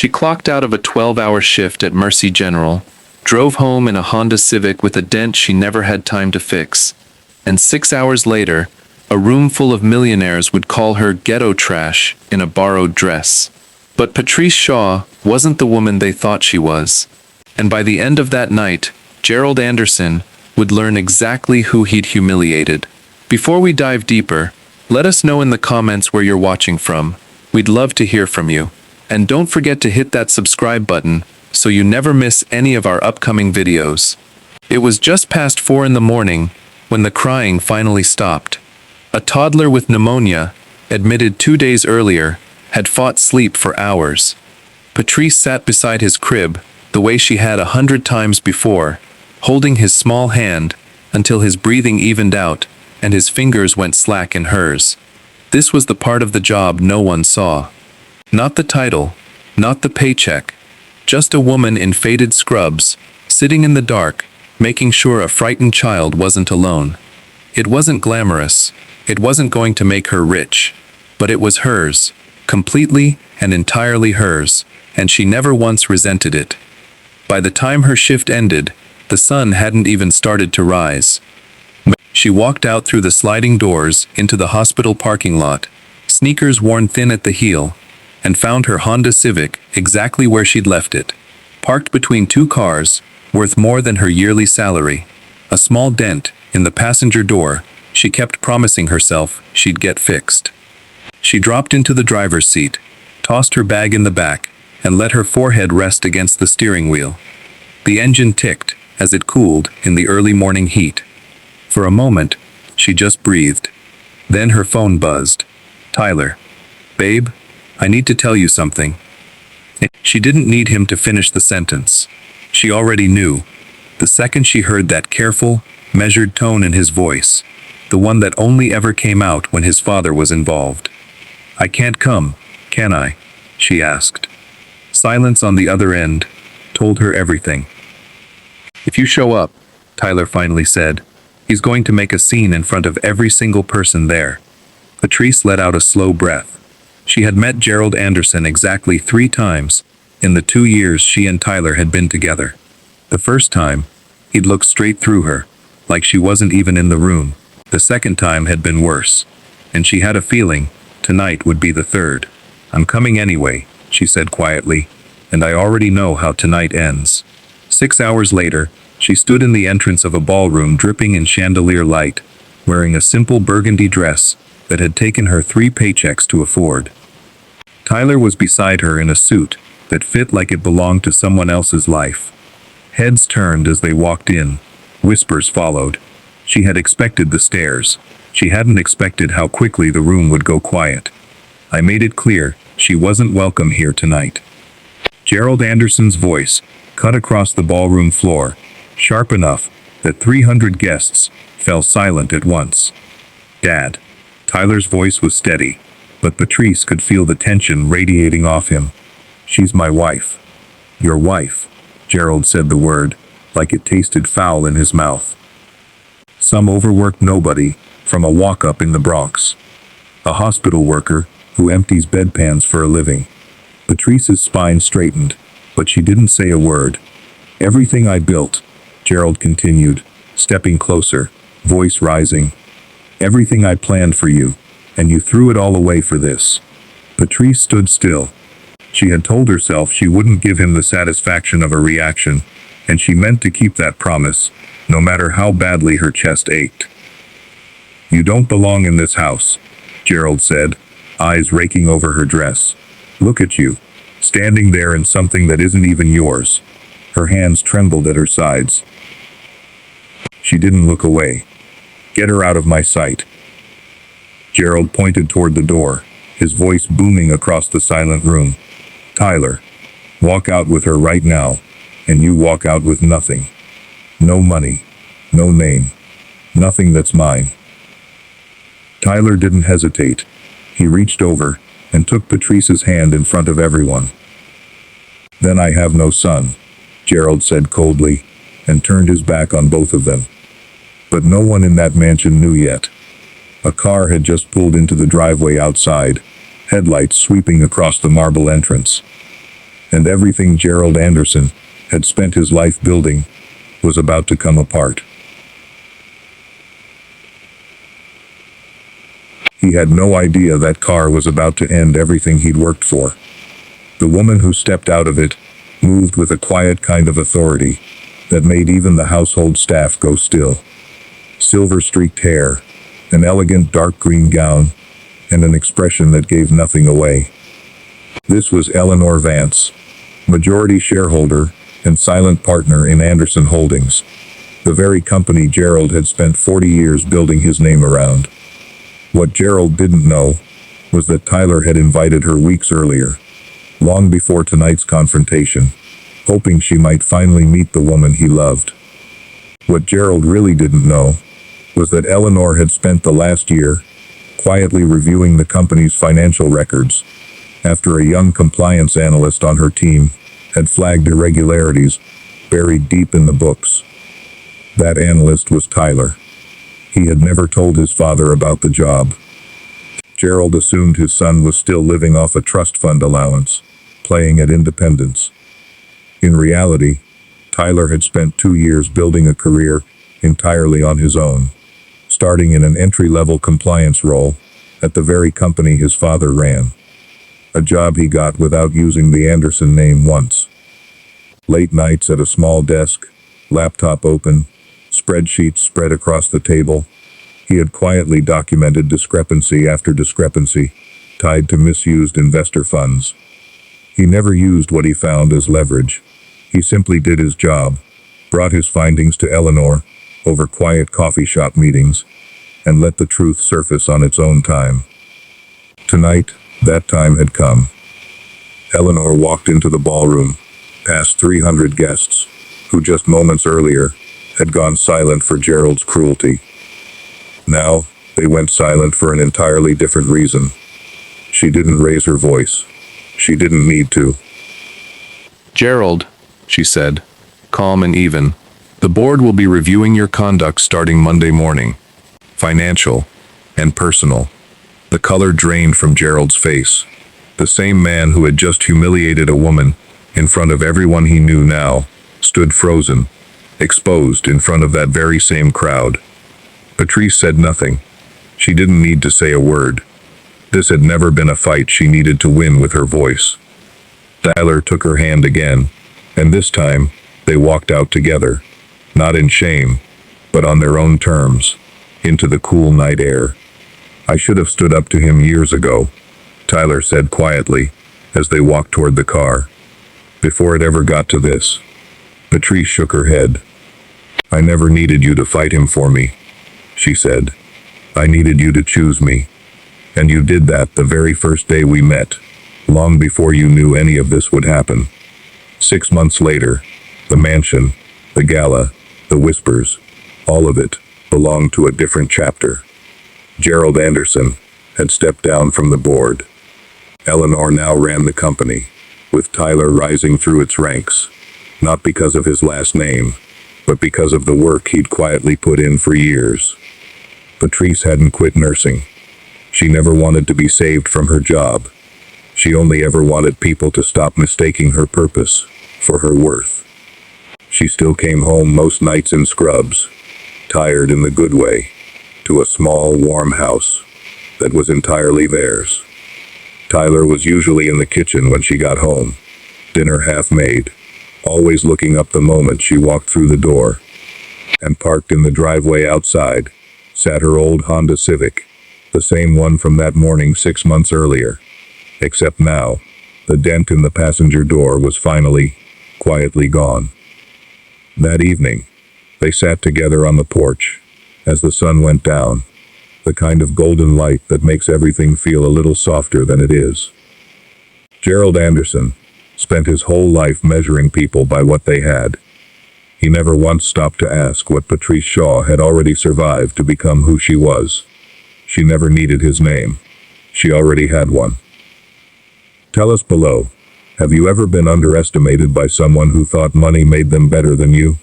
She clocked out of a 12-hour shift at Mercy General, drove home in a Honda Civic with a dent she never had time to fix, and 6 hours later, a room full of millionaires would call her ghetto trash in a borrowed dress. But Patrice Shaw wasn't the woman they thought she was. And by the end of that night, Gerald Anderson would learn exactly who he'd humiliated. Before we dive deeper, let us know in the comments where you're watching from. We'd love to hear from you. And don't forget to hit that subscribe button so you never miss any of our upcoming videos. It was just past 4 in the morning when the crying finally stopped. A toddler with pneumonia, admitted 2 days earlier, had fought sleep for hours. Patrice sat beside his crib, the way she had 100 times before, holding his small hand until his breathing evened out and his fingers went slack in hers. This was the part of the job no one saw. Not the title, not the paycheck, just a woman in faded scrubs, sitting in the dark, making sure a frightened child wasn't alone. It wasn't glamorous, it wasn't going to make her rich, but it was hers, completely and entirely hers, and she never once resented it. By the time her shift ended, the sun hadn't even started to rise. She walked out through the sliding doors into the hospital parking lot, sneakers worn thin at the heel, and found her Honda Civic exactly where she'd left it, parked between 2 cars, worth more than her yearly salary. A small dent in the passenger door she kept promising herself she'd get fixed. She dropped into the driver's seat, tossed her bag in the back, and let her forehead rest against the steering wheel. The engine ticked as it cooled in the early morning heat. For a moment, she just breathed. Then her phone buzzed. "Tyler. Babe, I need to tell you something." She didn't need him to finish the sentence. She already knew. The second she heard that careful, measured tone in his voice, the one that only ever came out when his father was involved. "I can't come, can I?" she asked. Silence on the other end told her everything. "If you show up," Tyler finally said, "he's going to make a scene in front of every single person there." Patrice let out a slow breath. She had met Gerald Anderson exactly 3 times in the 2 years she and Tyler had been together. The first time, he'd looked straight through her, like she wasn't even in the room. The second time had been worse, and she had a feeling tonight would be the third. "I'm coming anyway," she said quietly, "and I already know how tonight ends." 6 hours later, she stood in the entrance of a ballroom dripping in chandelier light, wearing a simple burgundy dress that had taken her 3 paychecks to afford. Tyler was beside her in a suit that fit like it belonged to someone else's life. Heads turned as they walked in. Whispers followed. She had expected the stares. She hadn't expected how quickly the room would go quiet. "I made it clear she wasn't welcome here tonight." Gerald Anderson's voice cut across the ballroom floor, sharp enough that 300 guests fell silent at once. "Dad." Tyler's voice was steady, but Patrice could feel the tension radiating off him. "She's my wife." "Your wife," Gerald said the word, like it tasted foul in his mouth. "Some overworked nobody from a walk-up in the Bronx. A hospital worker who empties bedpans for a living." Patrice's spine straightened, but she didn't say a word. "Everything I built," Gerald continued, stepping closer, voice rising. "Everything I planned for you, and you threw it all away for this." Patrice stood still. She had told herself she wouldn't give him the satisfaction of a reaction, and she meant to keep that promise, no matter how badly her chest ached. "You don't belong in this house," Gerald said, eyes raking over her dress. "Look at you, standing there in something that isn't even yours." Her hands trembled at her sides. She didn't look away. "Get her out of my sight." Gerald pointed toward the door, his voice booming across the silent room. "Tyler, walk out with her right now, and you walk out with nothing. No money, no name, nothing that's mine." Tyler didn't hesitate. He reached over and took Patrice's hand in front of everyone. "Then I have no son," Gerald said coldly, and turned his back on both of them. But no one in that mansion knew yet. A car had just pulled into the driveway outside, headlights sweeping across the marble entrance. and everything Gerald Anderson had spent his life building was about to come apart. He had no idea that car was about to end everything he'd worked for. The woman who stepped out of it moved with a quiet kind of authority that made even the household staff go still. Silver-streaked hair, an elegant dark green gown, and an expression that gave nothing away. This was Eleanor Vance, majority shareholder and silent partner in Anderson Holdings, the very company Gerald had spent 40 years building his name around. What Gerald didn't know was that Tyler had invited her weeks earlier, long before tonight's confrontation, hoping she might finally meet the woman he loved. What Gerald really didn't know was that Eleanor had spent the last year quietly reviewing the company's financial records after a young compliance analyst on her team had flagged irregularities buried deep in the books. That analyst was Tyler. He had never told his father about the job. Gerald assumed his son was still living off a trust fund allowance, playing at independence. In reality, Tyler had spent 2 years building a career entirely on his own, starting in an entry-level compliance role at the very company his father ran. A job he got without using the Anderson name once. Late nights at a small desk, laptop open, spreadsheets spread across the table, he had quietly documented discrepancy after discrepancy, tied to misused investor funds. He never used what he found as leverage. He simply did his job, brought his findings to Eleanor over quiet coffee shop meetings, and let the truth surface on its own time. Tonight, that time had come. Eleanor walked into the ballroom, past 300 guests, who just moments earlier had gone silent for Gerald's cruelty. Now, they went silent for an entirely different reason. She didn't raise her voice. She didn't need to. "Gerald," she said, calm and even, "the board will be reviewing your conduct starting Monday morning. Financial and personal." The color drained from Gerald's face. The same man who had just humiliated a woman in front of everyone he knew now stood frozen, exposed in front of that very same crowd. Patrice said nothing. She didn't need to say a word. This had never been a fight she needed to win with her voice. Tyler took her hand again, and this time, they walked out together, not in shame, but on their own terms, into the cool night air. "I should have stood up to him years ago," Tyler said quietly, as they walked toward the car. "Before it ever got to this." Patrice shook her head. "I never needed you to fight him for me," she said. "I needed you to choose me. And you did that the very first day we met, long before you knew any of this would happen." 6 months later, the mansion, the gala, the whispers, all of it belonged to a different chapter. Gerald Anderson had stepped down from the board. Eleanor now ran the company, with Tyler rising through its ranks, not because of his last name, but because of the work he'd quietly put in for years. Patrice hadn't quit nursing. She never wanted to be saved from her job. She only ever wanted people to stop mistaking her purpose for her worth. She still came home most nights in scrubs, tired in the good way, to a small, warm house that was entirely theirs. Tyler was usually in the kitchen when she got home, dinner half made, always looking up the moment she walked through the door. And parked in the driveway outside sat her old Honda Civic, the same one from that morning 6 months earlier. Except now, the dent in the passenger door was finally, quietly gone. That evening, they sat together on the porch, as the sun went down, the kind of golden light that makes everything feel a little softer than it is. Gerald Anderson spent his whole life measuring people by what they had. He never once stopped to ask what Patrice Shaw had already survived to become who she was. She never needed his name. She already had one. Tell us below, have you ever been underestimated by someone who thought money made them better than you?